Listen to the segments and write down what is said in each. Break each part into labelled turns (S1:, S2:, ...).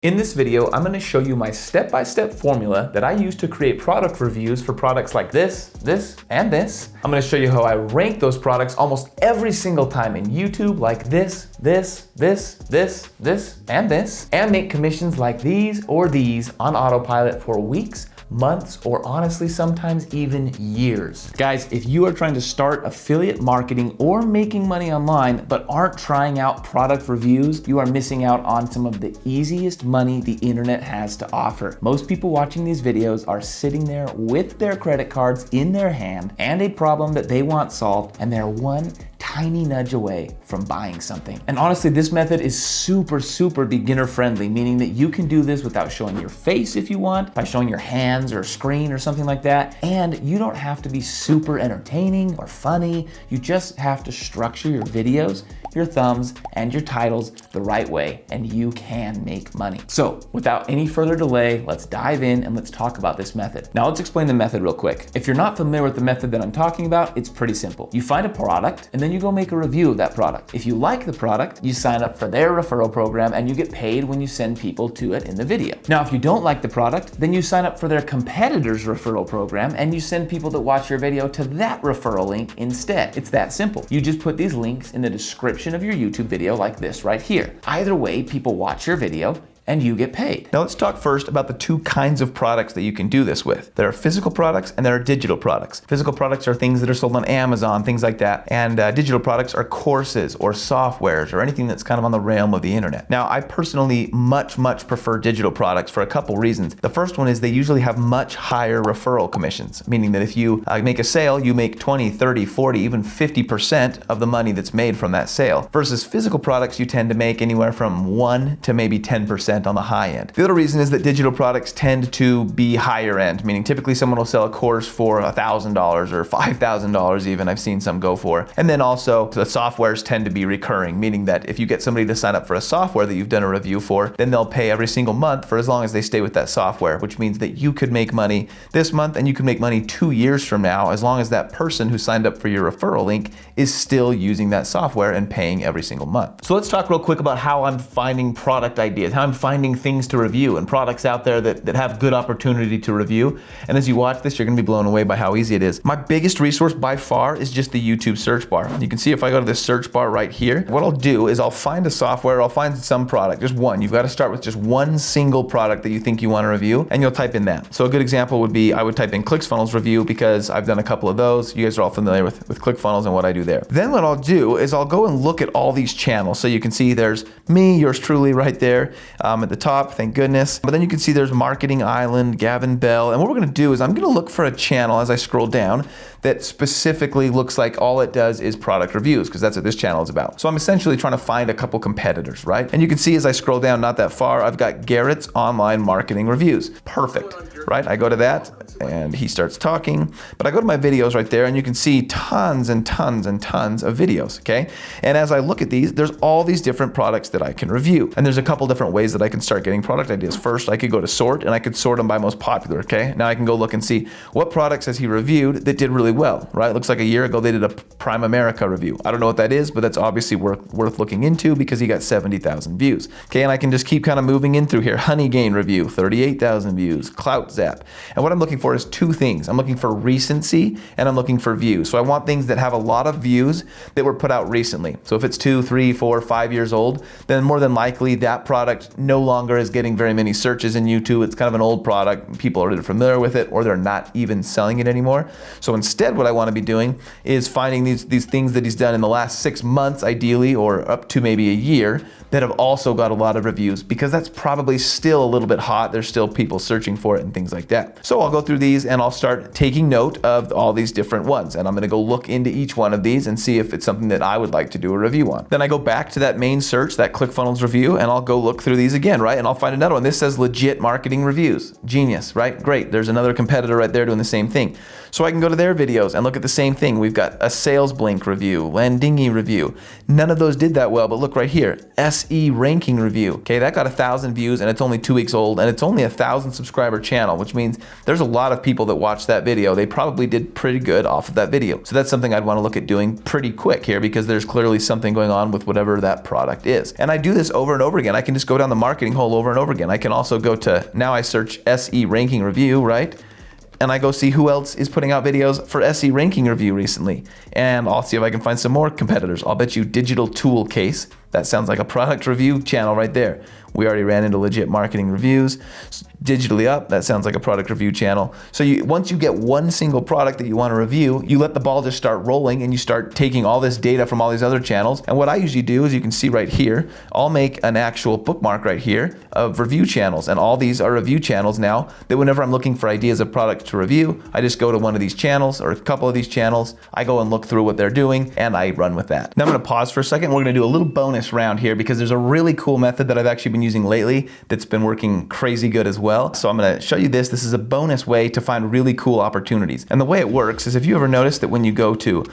S1: In this video, I'm going to show you my step-by-step formula that I use to create product reviews for products like this, and this. I'm going to show you how I rank those products almost every single time in YouTube like this, and this, and make commissions like these or these on autopilot for weeks, months, or honestly, sometimes even years. Guys, if you are trying to start affiliate marketing or making money online, but aren't trying out product reviews, you are missing out on some of the easiest money the internet has to offer. Most people watching these videos are sitting there with their credit cards in their hand and a problem that they want solved, and they're one tiny nudge away from buying something. And honestly, this method is super beginner friendly, meaning that you can do this without showing your face if you want, by showing your hands or screen or something like that. And you don't have to be super entertaining or funny. You just have to structure your videos, your thumbs, and your titles the right way, and you can make money. So without any further delay, let's dive in and let's talk about this method. Now let's explain the method real quick. If you're not familiar with the method that I'm talking about, it's pretty simple. You find a product and then you go make a review of that product. If you like the product, you sign up for their referral program and you get paid when you send people to it in the video. Now, if you don't like the product, then you sign up for their competitor's referral program and you send people that watch your video to that referral link instead. It's that simple. You just put these links in the description of your YouTube video like this right here. Either way, people watch your video and you get paid. Now let's talk first about the two kinds of products that you can do this with. There are physical products and there are digital products. Physical products are things that are sold on Amazon, things like that. And digital products are courses or softwares or anything that's kind of on the realm of the internet. Now, I personally much prefer digital products for a couple reasons. The first one is they usually have much higher referral commissions, meaning that if you make a sale, you make 20, 30, 40, even 50% of the money that's made from that sale. Versus physical products, you tend to make anywhere from 1 to maybe 10% on the high end. The other reason is that digital products tend to be higher end, meaning typically someone will sell a course for $1,000 or $5,000 even, I've seen some go for. And then also the softwares tend to be recurring, meaning that if you get somebody to sign up for a software that you've done a review for, then they'll pay every single month for as long as they stay with that software, which means that you could make money this month and you could make money 2 years from now as long as that person who signed up for your referral link is still using that software and paying every single month. So let's talk real quick about how I'm finding product ideas, how I'm finding things to review and products out there that have good opportunity to review. And as you watch this, you're gonna be blown away by how easy it is. My biggest resource by far is just the YouTube search bar. You can see if I go to this search bar right here, what I'll do is I'll find a software, I'll find some product, just one. You've got to start with just one single product that you think you want to review, and you'll type in that. So a good example would be, I would type in ClickFunnels review because I've done a couple of those. You guys are all familiar with ClickFunnels and what I do there. Then what I'll do is I'll go and look at all these channels. So you can see there's me, yours truly right there at the top, thank goodness. But then you can see there's Marketing Island, Gavin Bell. And what we're gonna do is I'm gonna look for a channel as I scroll down that specifically looks like all it does is product reviews, because that's what this channel is about. So I'm essentially trying to find a couple competitors, right? And you can see as I scroll down not that far, I've got Garrett's Online Marketing Reviews. Perfect, right? I go to that and he starts talking, but I go to my videos right there and you can see tons and tons of videos, okay? And as I look at these, there's all these different products that I can review. And there's a couple different ways that I can start getting product ideas. First, I could go to sort and I could sort them by most popular, okay? Now I can go look and see what products has he reviewed that did really well, right? Looks like a year ago they did a Prime America review. I don't know what that is, but that's obviously worth looking into because he got 70,000 views. Okay, and I can just keep kind of moving in through here. Honey Gain review, 38,000 views. Clout Zap. And what I'm looking for is two things. I'm looking for recency and I'm looking for views. So I want things that have a lot of views that were put out recently. So if it's 2, 3, 4, 5 years old, then more than likely that product no longer is getting very many searches in YouTube. It's kind of an old product. People are either familiar with it or they're not even selling it anymore. So instead what I want to be doing is finding these things that he's done in the last 6 months ideally, or up to maybe a year, that have also got a lot of reviews, because that's probably still a little bit hot. There's still people searching for it and things like that. So I'll go through these and I'll start taking note of all these different ones. And I'm gonna go look into each one of these and see if it's something that I would like to do a review on. Then I go back to that main search, that ClickFunnels review, and I'll go look through these again, right? And I'll find another one. This says legit marketing reviews. Genius, right? Great. There's another competitor right there doing the same thing. So I can go to their videos and look at the same thing. We've got a Sales Blink review, Landingi review. None of those did that well, but look right here, SE ranking review. Okay, that got 1,000 views and it's only 2 weeks old and it's only a 1,000 subscriber channel, which means there's a lot of people that watched that video. They probably did pretty good off of that video. So that's something I'd want to look at doing pretty quick here because there's clearly something going on with whatever that product is. And I do this over and over again. I can just go down the marketing hole over and over again. I can also go to, now I search SE ranking review, right? And I go see who else is putting out videos for SE ranking review recently. And I'll see if I can find some more competitors. I'll bet you Digital Tool Case. That sounds like a product review channel right there. We already ran into legit marketing reviews. Digitally Up, that sounds like a product review channel. So once you get one single product that you want to review, you let the ball just start rolling and you start taking all this data from all these other channels. And what I usually do is, you can see right here, I'll make an actual bookmark right here of review channels. And all these are review channels now that whenever I'm looking for ideas of products to review, I just go to one of these channels or a couple of these channels. I go and look through what they're doing and I run with that. Now I'm going to pause for a second. We're going to do a little bonus round here because there's a really cool method that I've actually been using lately that's been working crazy good as well. So I'm going to show you this. This is a bonus way to find really cool opportunities. And the way it works is, if you ever noticed that when you go to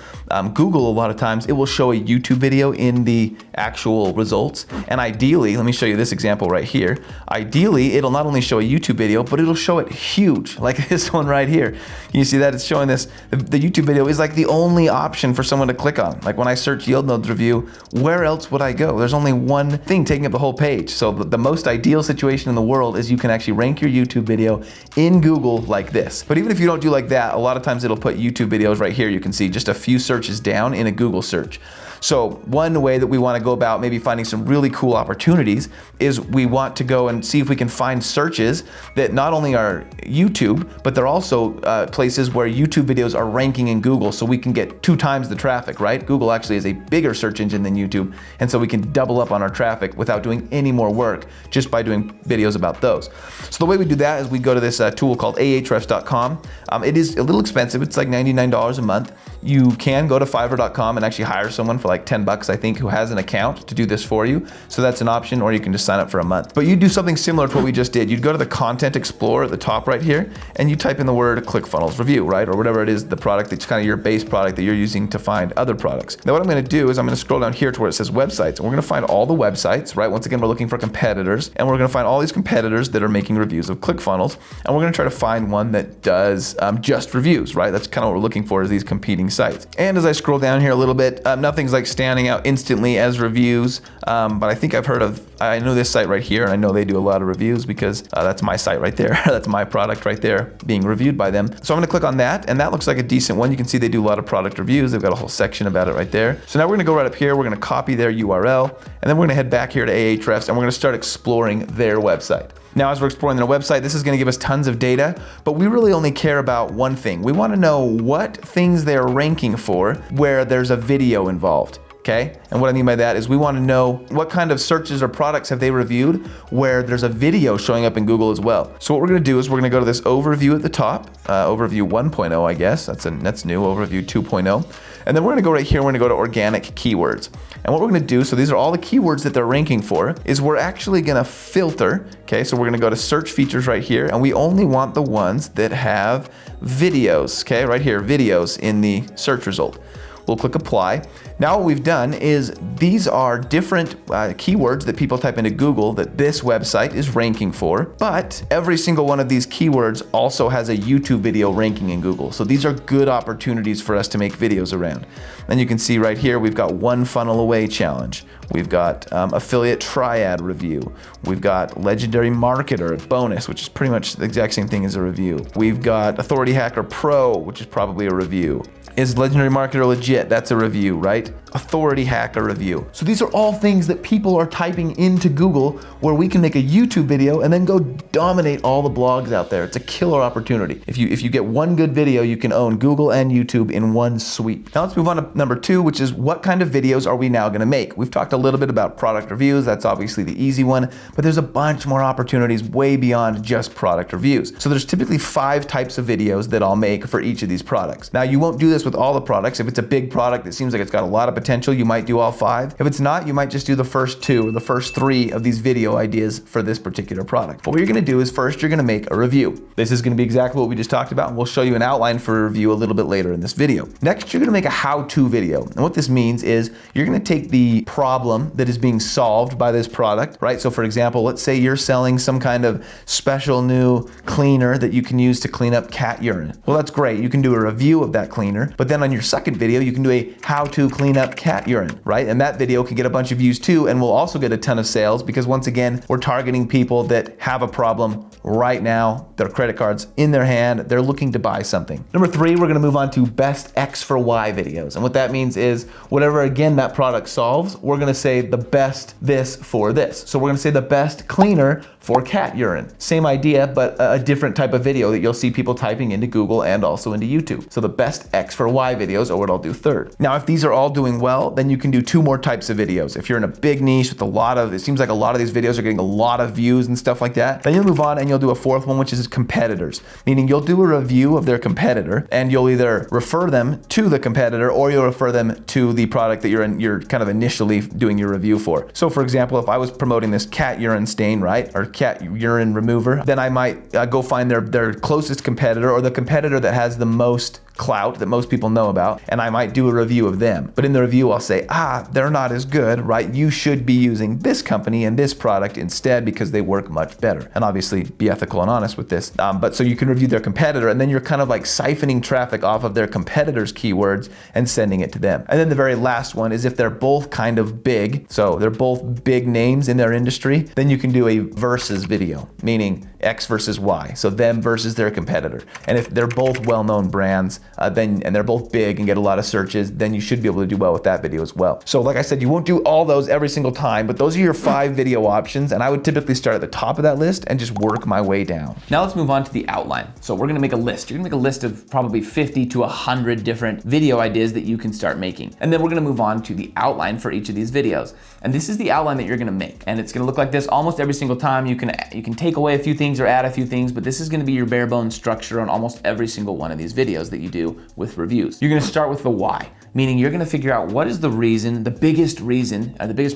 S1: Google, a lot of times it will show a YouTube video in the actual results. And ideally, let me show you this example right here. Ideally, it'll not only show a YouTube video, but it'll show it huge, like this one right here. You see that it's showing this, the YouTube video is like the only option for someone to click on. Like when I search Yield Nodes review, where else would I go? There's only one thing taking up the whole page. So the most ideal situation in the world is you can actually rank your YouTube video in Google like this. But even if you don't do like that, a lot of times it'll put YouTube videos right here. You can see just a few searches down in a Google search. So one way that we want to go about maybe finding some really cool opportunities is we want to go and see if we can find searches that not only are YouTube, but they're also places where YouTube videos are ranking in Google, so we can get 2 times the traffic, right? Google actually is a bigger search engine than YouTube, and so we can double up on our traffic without doing any more work, just by doing videos about those. So the way we do that is we go to this tool called ahrefs.com. It is a little expensive. It's like $99 a month. You can go to fiverr.com and actually hire someone for like $10, I think, who has an account to do this for you. So that's an option, or you can just sign up for a month. But you do something similar to what we just did. You'd go to the Content Explorer at the top right here, and you type in the word ClickFunnels Review, right? Or whatever it is, the product that's kind of your base product that you're using to find other products. Now what I'm going to do is I'm going to scroll down here to where it says websites, and we're going to find all the websites, right? Once again, we're looking for competitors, and we're going to find all these competitors that are making reviews of ClickFunnels, and we're going to try to find one that does just reviews, right? That's kind of what we're looking for, is these competing sites. And as I scroll down here a little bit, nothing's like standing out instantly as reviews, but I think I know this site right here, and I know they do a lot of reviews because that's my site right there. That's my product right there being reviewed by them. So I'm gonna click on that, and that looks like a decent one. You can see they do a lot of product reviews. They've got a whole section about it right there. So now we're gonna go right up here, we're gonna copy their URL, and then we're gonna head back here to Ahrefs, and we're gonna start exploring their website. Now, as we're exploring their website, this is going to give us tons of data, but we really only care about one thing. We want to know what things they're ranking for where there's a video involved. Okay? And what I mean by that is we want to know what kind of searches or products have they reviewed where there's a video showing up in Google as well. So what we're going to do is we're going to go to this overview at the top, overview 1.0, I guess. That's new, overview 2.0. And then we're going to go right here, we're going to go to organic keywords. And what we're going to do, so these are all the keywords that they're ranking for, is we're actually going to filter. Okay, so we're going to go to search features right here, and we only want the ones that have videos. Okay, right here, videos in the search result. We'll click apply. Now what we've done is these are different keywords that people type into Google that this website is ranking for, but every single one of these keywords also has a YouTube video ranking in Google. So these are good opportunities for us to make videos around. And you can see right here, we've got one funnel away challenge. We've got affiliate triad review. We've got legendary marketer bonus, which is pretty much the exact same thing as a review. We've got authority hacker pro, which is probably a review. Is legendary marketer legit? That's a review, right? Authority hacker review. So these are all things that people are typing into Google where we can make a YouTube video and then go dominate all the blogs out there. It's a killer opportunity. If you get one good video, you can own Google and YouTube in one sweep. Now let's move on to number 2, which is what kind of videos are we now gonna make? We've talked a little bit about product reviews. That's obviously the easy one, but there's a bunch more opportunities way beyond just product reviews. So there's typically 5 types of videos that I'll make for each of these products. Now you won't do this with all the products. If it's a big product that seems like it's got a lot of potential potential, you might do all 5. If it's not, you might just do the first 2 or the first 3 of these video ideas for this particular product. But what you're gonna do is first you're gonna make a review. This is gonna be exactly what we just talked about, and we'll show you an outline for a review a little bit later in this video. Next, you're gonna make a how-to video. And what this means is you're gonna take the problem that is being solved by this product, right? So for example, let's say you're selling some kind of special new cleaner that you can use to clean up cat urine. Well, that's great. You can do a review of that cleaner, but then on your second video, you can do a how to clean up cat urine, right? And that video can get a bunch of views too, and will also get a ton of sales because once again, we're targeting people that have a problem right now, their credit card's in their hand, they're looking to buy something. Number 3, we're gonna move on to best X for Y videos. And what that means is whatever, again, that product solves, we're gonna say the best this for this. So we're gonna say the best cleaner for cat urine. Same idea, but a different type of video that you'll see people typing into Google and also into YouTube. So the best X for Y videos are what I'll do third. Now, if these are all doing well, then you can do 2 more types of videos. If you're in a big niche with it seems like a lot of these videos are getting a lot of views and stuff like that, then you'll move on and you'll do a 4th one, which is competitors. Meaning you'll do a review of their competitor and you'll either refer them to the competitor or you'll refer them to the product that you're kind of initially doing your review for. So for example, if I was promoting this cat urine stain, right, or cat urine remover, then I might go find their closest competitor or the competitor that has the most clout that most people know about, and I might do a review of them. But in the review, I'll say, they're not as good, right? You should be using this company and this product instead because they work much better. And obviously be ethical and honest with this. But so you can review their competitor and then you're kind of like siphoning traffic off of their competitors' keywords and sending it to them. And then the very last one is if they're both kind of big, so they're both big names in their industry, then you can do a versus video, meaning X versus Y. So them versus their competitor. And if they're both well-known brands, and they're both big and get a lot of searches, then you should be able to do well with that video as well. So like I said, you won't do all those every single time, but those are your 5 video options, and I would typically start at the top of that list and just work my way down. Now let's move on to the outline. So we're gonna make a list. You're gonna make a list of probably 50 to 100 different video ideas that you can start making. And then we're gonna move on to the outline for each of these videos. And this is the outline that you're gonna make. And it's gonna look like this almost every single time. You can take away a few things or add a few things, but this is gonna be your bare bones structure on almost every single one of these videos that you do with reviews. You're gonna start with the why, meaning you're gonna figure out what is the reason, the biggest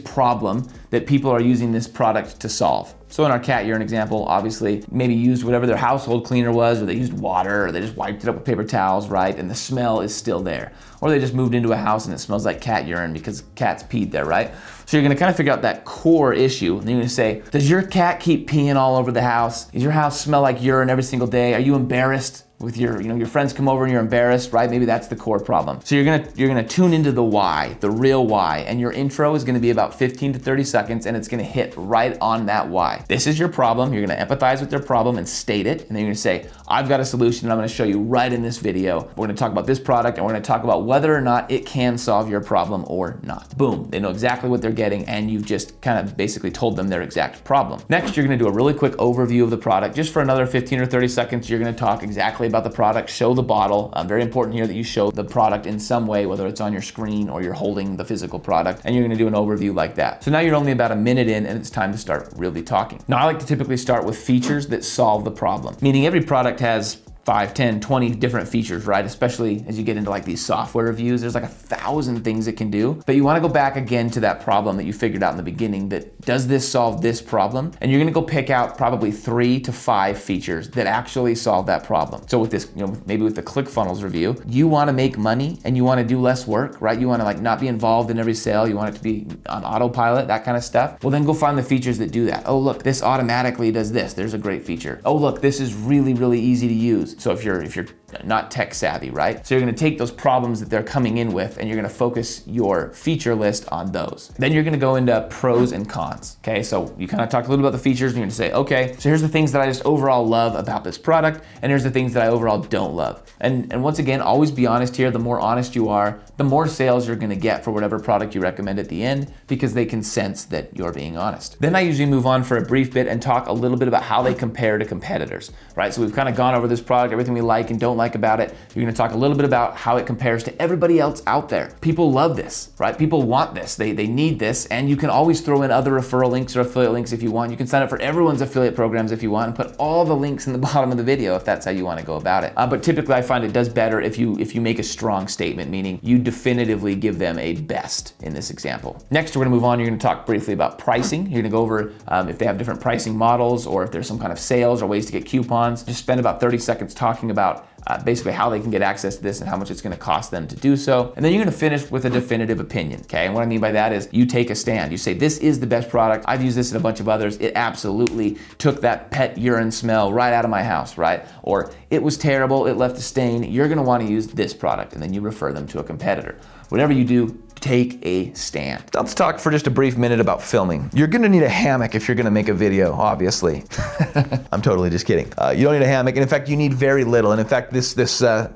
S1: problem that people are using this product to solve. So in our cat urine example, obviously, maybe used whatever their household cleaner was, or they used water, or they just wiped it up with paper towels, right? And the smell is still there. Or they just moved into a house and it smells like cat urine because cats peed there, right? So you're gonna kind of figure out that core issue. And then you're gonna say, does your cat keep peeing all over the house? Does your house smell like urine every single day? Are you embarrassed with your friends come over and you're embarrassed, right? Maybe that's the core problem. So you're gonna tune into the why, the real why, and your intro is gonna be about 15 to 30 seconds and it's gonna hit right on that why. This is your problem. You're gonna empathize with their problem and state it, and then you're gonna say, I've got a solution and I'm gonna show you right in this video. We're gonna talk about this product and we're gonna talk about whether or not it can solve your problem or not. Boom, they know exactly what they're getting and you've just kind of basically told them their exact problem. Next, you're gonna do a really quick overview of the product. Just for another 15 or 30 seconds, you're gonna talk exactly about the product, show the bottle. Very important here that you show the product in some way, whether it's on your screen or you're holding the physical product, and you're gonna do an overview like that. So now you're only about a minute in and it's time to start really talking. Now I like to typically start with features that solve the problem, meaning every product has 5, 10, 20 different features, right? Especially as you get into like these software reviews, there's like 1,000 things it can do. But you wanna go back again to that problem that you figured out in the beginning, that does this solve this problem? And you're gonna go pick out probably 3 to 5 features that actually solve that problem. So with this, maybe with the ClickFunnels review, you wanna make money and you wanna do less work, right? You wanna like not be involved in every sale, you want it to be on autopilot, that kind of stuff. Well, then go find the features that do that. Oh, look, this automatically does this. There's a great feature. Oh, look, this is really, really easy to use. So if you're not tech savvy, right? So you're gonna take those problems that they're coming in with and you're gonna focus your feature list on those. Then you're gonna go into pros and cons, okay? So you kind of talked a little about the features and you're gonna say, okay, so here's the things that I just overall love about this product and here's the things that I overall don't love. And once again, always be honest here. The more honest you are, the more sales you're gonna get for whatever product you recommend at the end because they can sense that you're being honest. Then I usually move on for a brief bit and talk a little bit about how they compare to competitors, right? So we've kind of gone over this product, everything we like and don't like about it. You're gonna talk a little bit about how it compares to everybody else out there. People love this, right? People want this, they need this, and you can always throw in other referral links or affiliate links if you want. You can sign up for everyone's affiliate programs if you want and put all the links in the bottom of the video if that's how you wanna go about it. But typically I find it does better if you make a strong statement, meaning you definitively give them a best in this example. Next, we're gonna move on. You're gonna talk briefly about pricing. You're gonna go over if they have different pricing models or if there's some kind of sales or ways to get coupons. Just spend about 30 seconds talking about basically how they can get access to this and how much it's gonna cost them to do so. And then you're gonna finish with a definitive opinion, okay? And what I mean by that is you take a stand. You say, this is the best product. I've used this in a bunch of others. It absolutely took that pet urine smell right out of my house, right? Or it was terrible, it left a stain. You're gonna wanna use this product, and then you refer them to a competitor. Whatever you do, take a stand. Let's talk for just a brief minute about filming. You're gonna need a hammock if you're gonna make a video, obviously. I'm totally just kidding. You don't need a hammock, and in fact, you need very little. And in fact, this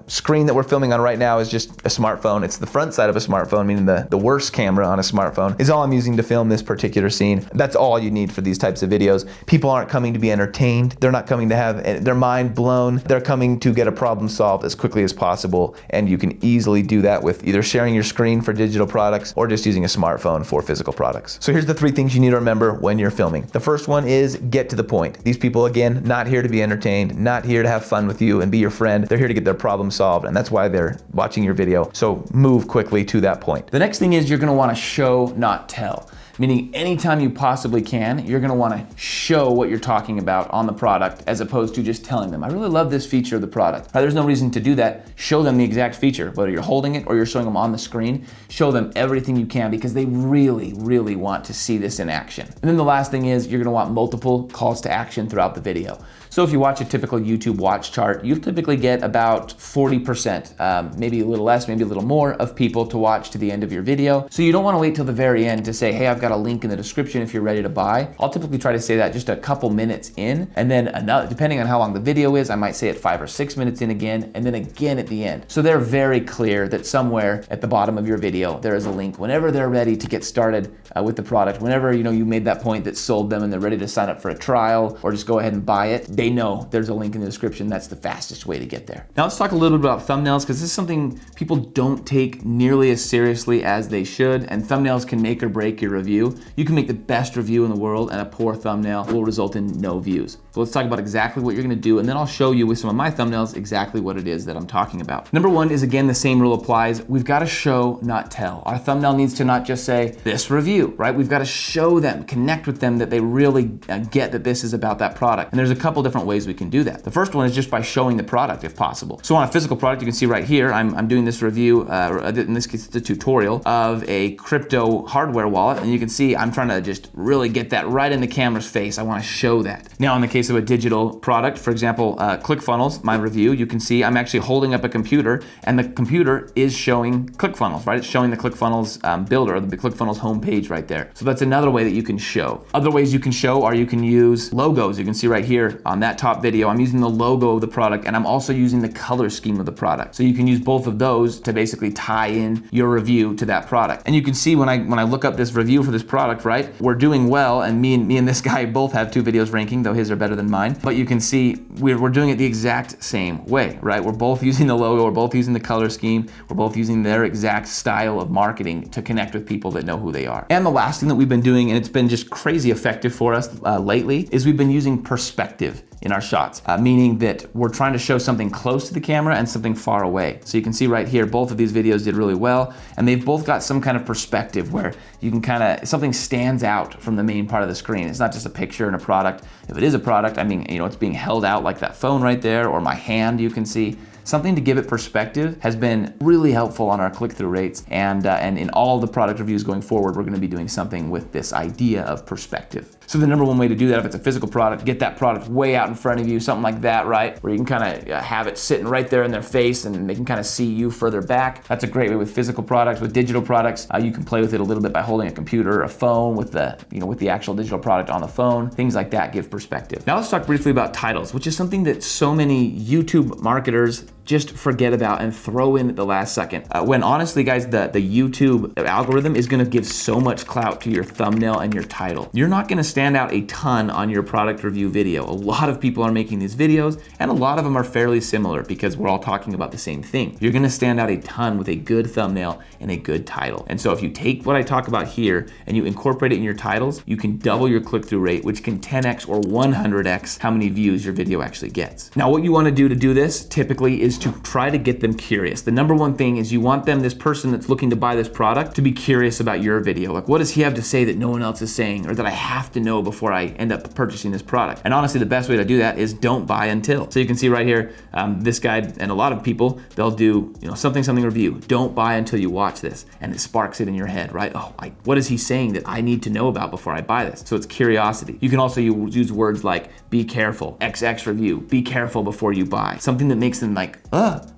S1: screen that we're filming on right now is just a smartphone. It's the front side of a smartphone, meaning the worst camera on a smartphone is all I'm using to film this particular scene. That's all you need for these types of videos. People aren't coming to be entertained. They're not coming to have their mind blown. They're coming to get a problem solved as quickly as possible, and you can easily do that with either sharing your screen for digital products or just using a smartphone for physical products. So here's the 3 things you need to remember when you're filming. The first one is get to the point. These people, again, not here to be entertained, not here to have fun with you and be your friend. They're here to get their problem solved, and that's why they're watching your video. So move quickly to that point. The next thing is you're gonna wanna show, not tell. Meaning anytime you possibly can, you're gonna wanna show what you're talking about on the product as opposed to just telling them, I really love this feature of the product. Now, there's no reason to do that. Show them the exact feature, whether you're holding it or you're showing them on the screen. Show them everything you can because they really, really want to see this in action. And then the last thing is you're gonna want multiple calls to action throughout the video. So if you watch a typical YouTube watch chart, you'll typically get about 40%, maybe a little less, maybe a little more of people to watch to the end of your video. So you don't wanna wait till the very end to say, hey, I've got a link in the description if you're ready to buy. I'll typically try to say that just a couple minutes in, and then another, depending on how long the video is, I might say it 5 or 6 minutes in again, and then again at the end. So they're very clear that somewhere at the bottom of your video, there is a link whenever they're ready to get started with the product, whenever you made that point that sold them and they're ready to sign up for a trial or just go ahead and buy it, they know there's a link in the description. That's the fastest way to get there. Now let's talk a little bit about thumbnails, because this is something people don't take nearly as seriously as they should, and thumbnails can make or break your review. You can make the best review in the world and a poor thumbnail will result in no views. So let's talk about exactly what you're gonna do, and then I'll show you with some of my thumbnails exactly what it is that I'm talking about. Number 1 is, again, the same rule applies. We've gotta show, not tell. Our thumbnail needs to not just say this review, right? We've gotta show them, connect with them, that they really get that this is about that product. And there's a couple different ways we can do that. The first one is just by showing the product if possible. So on a physical product, you can see right here, I'm doing this review, in this case it's a tutorial of a crypto hardware wallet, and you can see I'm trying to just really get that right in the camera's face. I wanna show that. Now in the case of a digital product, for example, ClickFunnels, my review, you can see I'm actually holding up a computer, and the computer is showing ClickFunnels, right? It's showing the ClickFunnels builder, the ClickFunnels homepage right there. So that's another way that you can show. Other ways you can show are you can use logos. You can see right here on that top video, I'm using the logo of the product, and I'm also using the color scheme of the product. So you can use both of those to basically tie in your review to that product. And you can see when I look up this review for this product, right, we're doing well, and me and this guy both have 2 videos ranking, though his are better than mine. But you can see we're doing it the exact same way, right? We're both using the logo, we're both using the color scheme, we're both using their exact style of marketing to connect with people that know who they are. And the last thing that we've been doing, and it's been just crazy effective for us lately, is we've been using perspective in our shots, meaning that we're trying to show something close to the camera and something far away. So you can see right here, both of these videos did really well, and they've both got some kind of perspective where you can something stands out from the main part of the screen. It's not just a picture and a product. If it is a product, I mean, it's being held out like that phone right there, or my hand, you can see. Something to give it perspective has been really helpful on our click-through rates, and in all the product reviews going forward, we're gonna be doing something with this idea of perspective. So the number 1 way to do that, if it's a physical product, get that product way out in front of you, something like that, right? Where you can kind of have it sitting right there in their face and they can kind of see you further back. That's a great way with physical products. With digital products, you can play with it a little bit by holding a computer or a phone with the actual digital product on the phone. Things like that give perspective. Now let's talk briefly about titles, which is something that so many YouTube marketers just forget about and throw in at the last second. When honestly, guys, the YouTube algorithm is gonna give so much clout to your thumbnail and your title. You're not gonna stand out a ton on your product review video. A lot of people are making these videos, and a lot of them are fairly similar because we're all talking about the same thing. You're gonna stand out a ton with a good thumbnail and a good title. And so if you take what I talk about here and you incorporate it in your titles, you can double your click-through rate, which can 10x or 100x how many views your video actually gets. Now, what you wanna do to do this typically is to try to get them curious. The number one thing is you want them, this person that's looking to buy this product, to be curious about your video. Like, what does he have to say that no one else is saying, or that I have to know before I end up purchasing this product? And honestly, the best way to do that is don't buy until. So you can see right here, this guy and a lot of people, they'll do, something review. Don't buy until you watch this. And it sparks it in your head, right? Oh, what is he saying that I need to know about before I buy this? So it's curiosity. You can also use words like be careful, XX review, be careful before you buy. Something that makes them like,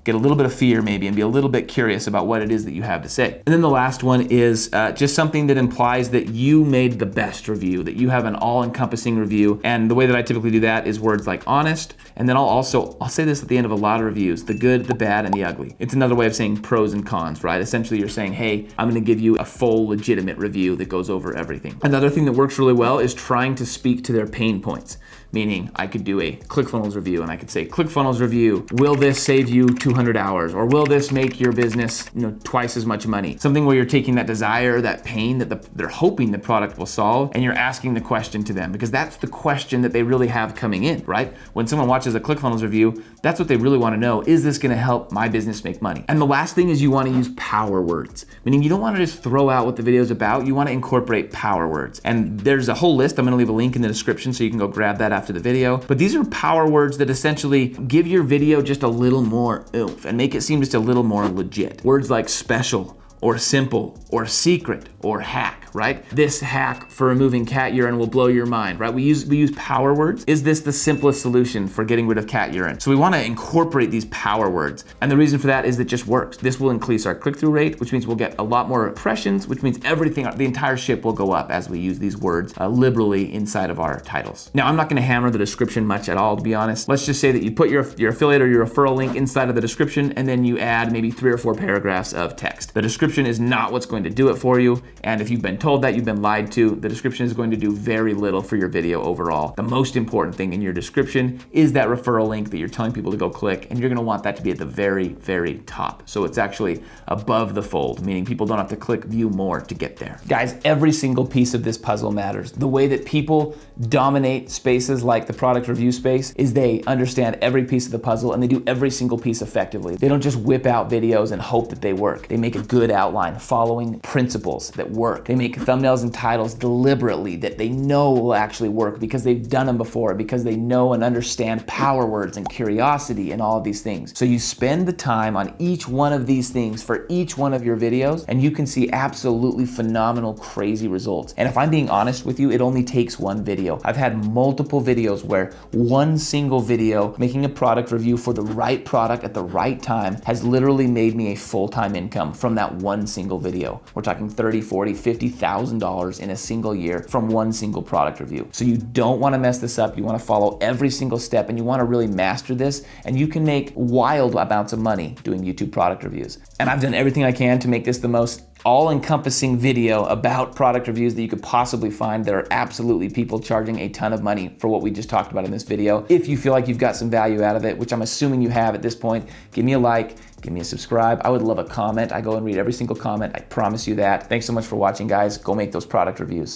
S1: get a little bit of fear maybe and be a little bit curious about what it is that you have to say. And then the last one is just something that implies that you made the best review, that you have an all-encompassing review. And the way that I typically do that is words like honest, and then I'll say this at the end of a lot of reviews, the good, the bad, and the ugly. It's another way of saying pros and cons, right? Essentially you're saying, hey, I'm gonna give you a full legitimate review that goes over everything. Another thing that works really well is trying to speak to their pain points. Meaning I could do a ClickFunnels review and I could say, ClickFunnels review, will this save you 200 hours? Or will this make your business twice as much money? Something where you're taking that desire, that pain that they're hoping the product will solve, and you're asking the question to them, because that's the question that they really have coming in, right? When someone watches a ClickFunnels review, that's what they really wanna know. Is this gonna help my business make money? And the last thing is you wanna use power words, meaning you don't wanna just throw out what the video is about, you wanna incorporate power words. And there's a whole list, I'm gonna leave a link in the description so you can go grab that after the video. But these are power words that essentially give your video just a little more oomph and make it seem just a little more legit. Words like special, or simple, or secret, or hack, right? This hack for removing cat urine will blow your mind, right? We use power words. Is this the simplest solution for getting rid of cat urine? So we wanna incorporate these power words. And the reason for that is it just works. This will increase our click-through rate, which means we'll get a lot more impressions, which means everything, the entire ship will go up as we use these words liberally inside of our titles. Now, I'm not gonna hammer the description much at all, to be honest. Let's just say that you put your affiliate or your referral link inside of the description, and then you add maybe 3 or 4 paragraphs of text. The description is not what's going to do it for you. And if you've been told that, you've been lied to, the description is going to do very little for your video overall. The most important thing in your description is that referral link that you're telling people to go click, and you're gonna want that to be at the very, very top. So it's actually above the fold, meaning people don't have to click view more to get there. Guys, every single piece of this puzzle matters. The way that people dominate spaces like the product review space is they understand every piece of the puzzle and they do every single piece effectively. They don't just whip out videos and hope that they work. They make a good outline following principles that work. They make thumbnails and titles deliberately that they know will actually work because they've done them before, because they know and understand power words and curiosity and all of these things. So you spend the time on each one of these things for each one of your videos, and you can see absolutely phenomenal, crazy results. And if I'm being honest with you, it only takes one video. I've had multiple videos where one single video making a product review for the right product at the right time has literally made me a full-time income from that one single video. We're talking $30,000, $40,000, $50,000 in a single year from one single product review. So you don't wanna mess this up. You wanna follow every single step, and you wanna really master this, and you can make wild amounts of money doing YouTube product reviews. And I've done everything I can to make this the most all-encompassing video about product reviews that you could possibly find. There are absolutely people charging a ton of money for what we just talked about in this video. If you feel like you've got some value out of it, which I'm assuming you have at this point, give me a like, give me a subscribe. I would love a comment. I go and read every single comment. I promise you that. Thanks so much for watching, guys. Go make those product reviews.